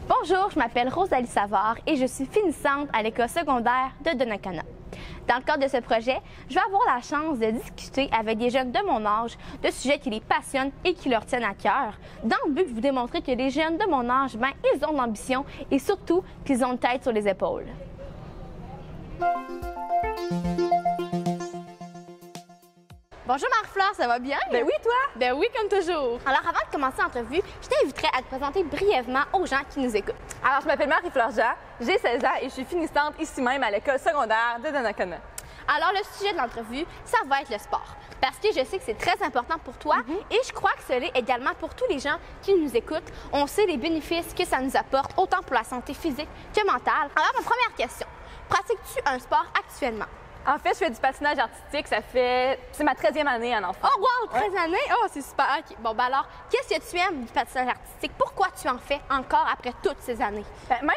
Bonjour, je m'appelle Rosalie Savard et je suis finissante à l'école secondaire de Donnacona. Dans le cadre de ce projet, je vais avoir la chance de discuter avec des jeunes de mon âge de sujets qui les passionnent et qui leur tiennent à cœur, dans le but de vous démontrer que les jeunes de mon âge, ils ont de l'ambition et surtout qu'ils ont une tête sur les épaules. Bonjour Marie-Flore, ça va bien? Ben oui, toi? Ben oui, comme toujours. Alors avant de commencer l'entrevue, je t'inviterai à te présenter brièvement aux gens qui nous écoutent. Alors, je m'appelle Marie-Flore Jean, j'ai 16 ans et je suis finissante ici même à l'école secondaire de Donnacona. Alors, le sujet de l'entrevue, ça va être le sport. Parce que je sais que c'est très important pour toi et je crois que ce l'est également pour tous les gens qui nous écoutent. On sait les bénéfices que ça nous apporte, autant pour la santé physique que mentale. Alors, ma première question, pratiques-tu un sport actuellement? En fait, je fais du patinage artistique, c'est ma 13e année en enfant. Oh wow, 13 années? Oh, c'est super. OK. Bon, ben alors, qu'est-ce que tu aimes du patinage artistique? Pourquoi tu en fais encore après toutes ces années?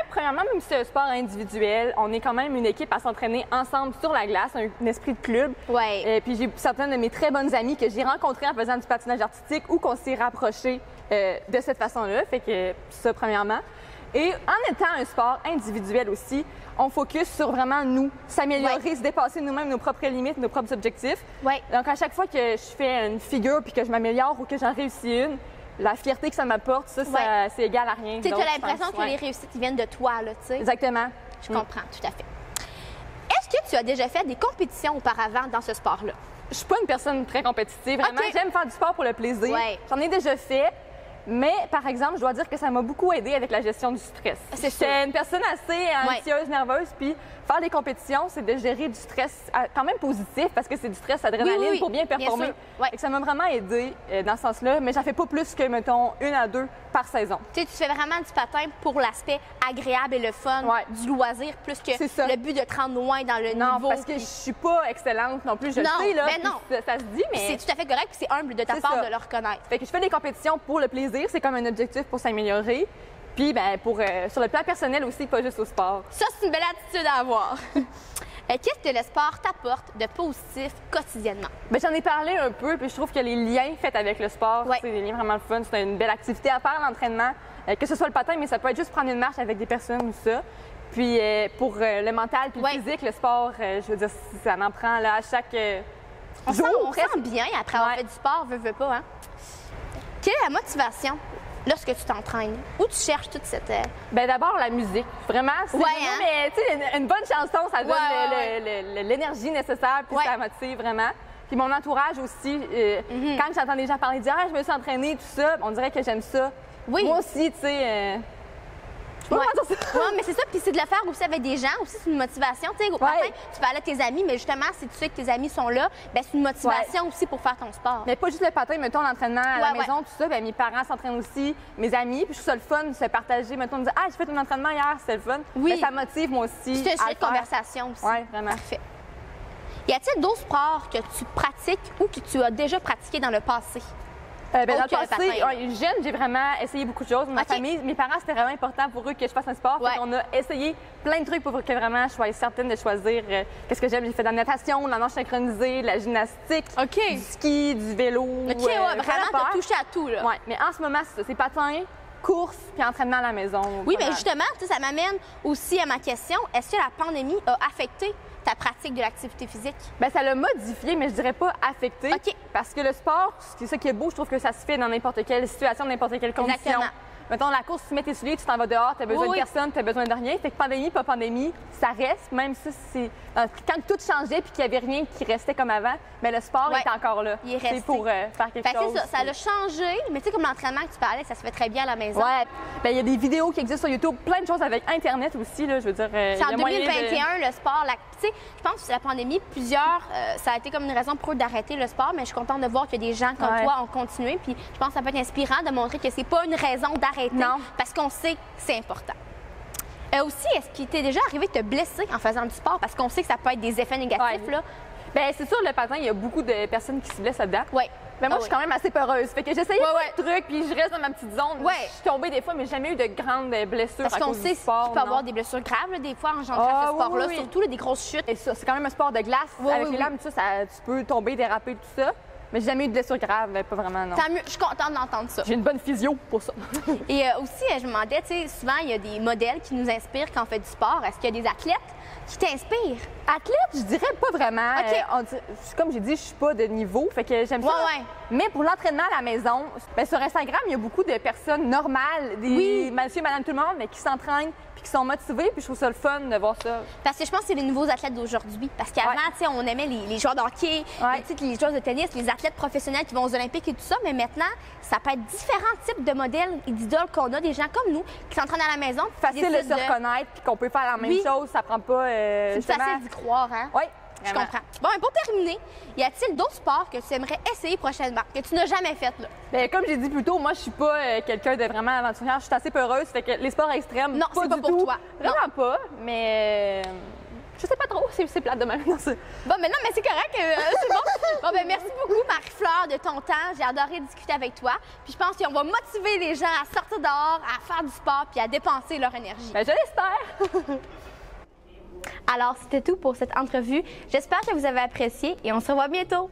Premièrement, même si c'est un sport individuel, on est quand même une équipe à s'entraîner ensemble sur la glace, un esprit de club. Ouais. Et puis j'ai certaines de mes très bonnes amies que j'ai rencontrées en faisant du patinage artistique ou qu'on s'est rapprochés de cette façon-là. Fait que ça, premièrement. Et en étant un sport individuel aussi, on focus sur vraiment nous, s'améliorer, se dépasser nous-mêmes nos propres limites, nos propres objectifs. Ouais. Donc, à chaque fois que je fais une figure puis que je m'améliore ou que j'en réussis une, la fierté que ça m'apporte, ça c'est égal à rien. Tu as l'impression que les réussites viennent de toi, là, tu sais. Exactement. Je comprends, tout à fait. Est-ce que tu as déjà fait des compétitions auparavant dans ce sport-là? Je suis pas une personne très compétitive. Vraiment, j'aime faire du sport pour le plaisir. Ouais. J'en ai déjà fait. Mais, par exemple, je dois dire que ça m'a beaucoup aidé avec la gestion du stress. C'est sûr. J'étais une personne assez anxieuse, nerveuse, puis faire des compétitions, c'est de gérer du stress quand même positif, parce que c'est du stress adrénaline pour bien performer. Bien sûr. Et que ça m'a vraiment aidé dans ce sens-là, mais j'en fais pas plus que, mettons, 1 à 2 par saison. Tu sais, tu fais vraiment du patin pour l'aspect agréable et le fun du loisir, plus que le but de te rendre loin dans le niveau. Non, parce que je suis pas excellente non plus, je le sais, là. Ben non. Ça se dit, mais... C'est tout à fait correct, puis c'est humble de ta part de le reconnaître. Fait que je fais des compétitions pour le plaisir, c'est comme un objectif pour s'améliorer. Puis, ben, sur le plan personnel aussi, pas juste au sport. Ça, c'est une belle attitude à avoir. Qu'est-ce que le sport t'apporte de positif quotidiennement? Bien, j'en ai parlé un peu, puis je trouve que les liens faits avec le sport, c'est des liens vraiment le fun. C'est une belle activité à faire, l'entraînement. Que ce soit le patin, mais ça peut être juste prendre une marche avec des personnes ou ça. Puis, pour le mental puis le physique, le sport, je veux dire, ça m'en prend là, à chaque jour. On sent bien après avoir fait du sport, veut pas, hein? Quelle est la motivation lorsque tu t'entraînes? Où tu cherches toute cette... Bien, d'abord, la musique. Vraiment, c'est mais tu sais, une bonne chanson, ça donne l'énergie nécessaire, puis ça motive vraiment. Puis mon entourage aussi, quand j'entends des gens parler, dire « Ah, je me suis entraînée, tout ça », on dirait que j'aime ça. Oui. Moi aussi, tu sais... Oui, mais c'est ça, puis c'est de le faire aussi avec des gens, aussi c'est une motivation. Tu sais, au matin, tu parlais de tes amis, mais justement, si tu sais que tes amis sont là, bien, c'est une motivation aussi pour faire ton sport. Mais pas juste le patin, mettons l'entraînement à la maison, tout ça, bien, mes parents s'entraînent aussi, mes amis, puis je trouve ça le fun de se partager, mettons, de dire « Ah, j'ai fait ton entraînement hier, c'était le fun ». Oui. Mais ça motive moi aussi. C'est un sujet de conversation aussi. Oui, vraiment. Parfait. Y a-t-il d'autres sports que tu pratiques ou que tu as déjà pratiqués dans le passé? Dans le passé, jeune, j'ai vraiment essayé beaucoup de choses. Ma famille, mes parents, c'était vraiment important pour eux que je fasse un sport. On a essayé plein de trucs pour que vraiment je sois certaine de choisir qu'est-ce que j'aime. J'ai fait de la natation, de la nage synchronisée, de la gymnastique, du ski, du vélo. Vraiment, t'as touché à tout, là. Oui, mais en ce moment, c'est ça. C'est patin, course, puis entraînement à la maison. Oui, mais justement, ça m'amène aussi à ma question. Est-ce que la pandémie a affecté ta pratique de l'activité physique? Bien, ça l'a modifié, mais je dirais pas affecté. OK. Parce que le sport, c'est ça qui est beau, je trouve que ça se fait dans n'importe quelle situation, n'importe quelle condition. Exactement. Mettons, la course, tu mets tes souliers, tu t'en vas dehors, tu as besoin de personne, tu as besoin de rien. Fait que pandémie, pas pandémie, ça reste. Même si c'est. Quand tout changeait puis qu'il n'y avait rien qui restait comme avant, mais le sport est encore là. Il est resté. C'est pour faire quelque chose. C'est ça l'a changé, mais tu sais, comme l'entraînement que tu parlais, ça se fait très bien à la maison. Oui. Bien, il y a des vidéos qui existent sur YouTube, plein de choses avec Internet aussi, là, je veux dire. C'est en 2021, le sport. Tu sais, je pense que la pandémie, ça a été comme une raison pour eux d'arrêter le sport, mais je suis contente de voir que des gens comme toi ont continué. Puis je pense que ça peut être inspirant de montrer que c'est pas une raison d'arrêter. Non. Parce qu'on sait que c'est important. Aussi, est-ce qu'il t'est déjà arrivé de te blesser en faisant du sport? Parce qu'on sait que ça peut être des effets négatifs, là. Bien, c'est sûr, le patin, il y a beaucoup de personnes qui se blessent là-dedans. Oui. Mais moi, Ah je suis quand même assez peureuse. Fait que j'essayais plein de trucs, puis je reste dans ma petite zone. Ouais. Je suis tombée des fois, mais j'ai jamais eu de grandes blessures Parce à qu'on cause sait du que tu sport. peux avoir des blessures graves, là, des fois, en engendrant ce sport-là, surtout là, des grosses chutes. Et ça, c'est quand même un sport de glace. Avec les lames, tu peux tomber, déraper, tout ça. Mais j'ai jamais eu de blessure grave, pas vraiment, non. Tant mieux, je suis contente d'entendre ça. J'ai une bonne physio pour ça. Et aussi, je me demandais, tu sais, souvent, il y a des modèles qui nous inspirent quand on fait du sport. Est-ce qu'il y a des athlètes qui t'inspirent? Athlète, je dirais pas vraiment. OK. Comme j'ai dit, je suis pas de niveau, fait que j'aime ça. Ouais. Mais pour l'entraînement à la maison, ben, sur Instagram, il y a beaucoup de personnes normales, des monsieur, madame, tout le monde, mais qui s'entraînent puis qui sont motivés. Puis je trouve ça le fun de voir ça. Parce que je pense que c'est les nouveaux athlètes d'aujourd'hui. Parce qu'avant, tu sais, on aimait les joueurs de hockey, les joueurs de tennis, les athlètes professionnels qui vont aux Olympiques et tout ça. Mais maintenant, ça peut être différents types de modèles et d'idoles qu'on a, des gens comme nous qui s'entraînent à la maison. Facile de se reconnaître puis qu'on peut faire la même chose. Ça prend pas. C'est facile d'y croire, hein? Oui. Je comprends. Bon, et pour terminer, y a-t-il d'autres sports que tu aimerais essayer prochainement, que tu n'as jamais fait, là? Bien, comme j'ai dit plus tôt, moi, je suis pas quelqu'un de vraiment aventurière. Je suis assez peureuse. Fait que les sports extrêmes, non, c'est pas pour toi. Vraiment pas. Mais je sais pas trop. C'est plate de même. Bon, mais non, mais c'est correct. C'est bon. Bon, ben merci beaucoup, Marie-Fleur, de ton temps. J'ai adoré discuter avec toi. Puis je pense qu'on va motiver les gens à sortir dehors, à faire du sport puis à dépenser leur énergie. Ben, je l'espère. Alors, c'était tout pour cette entrevue. J'espère que vous avez apprécié et on se revoit bientôt.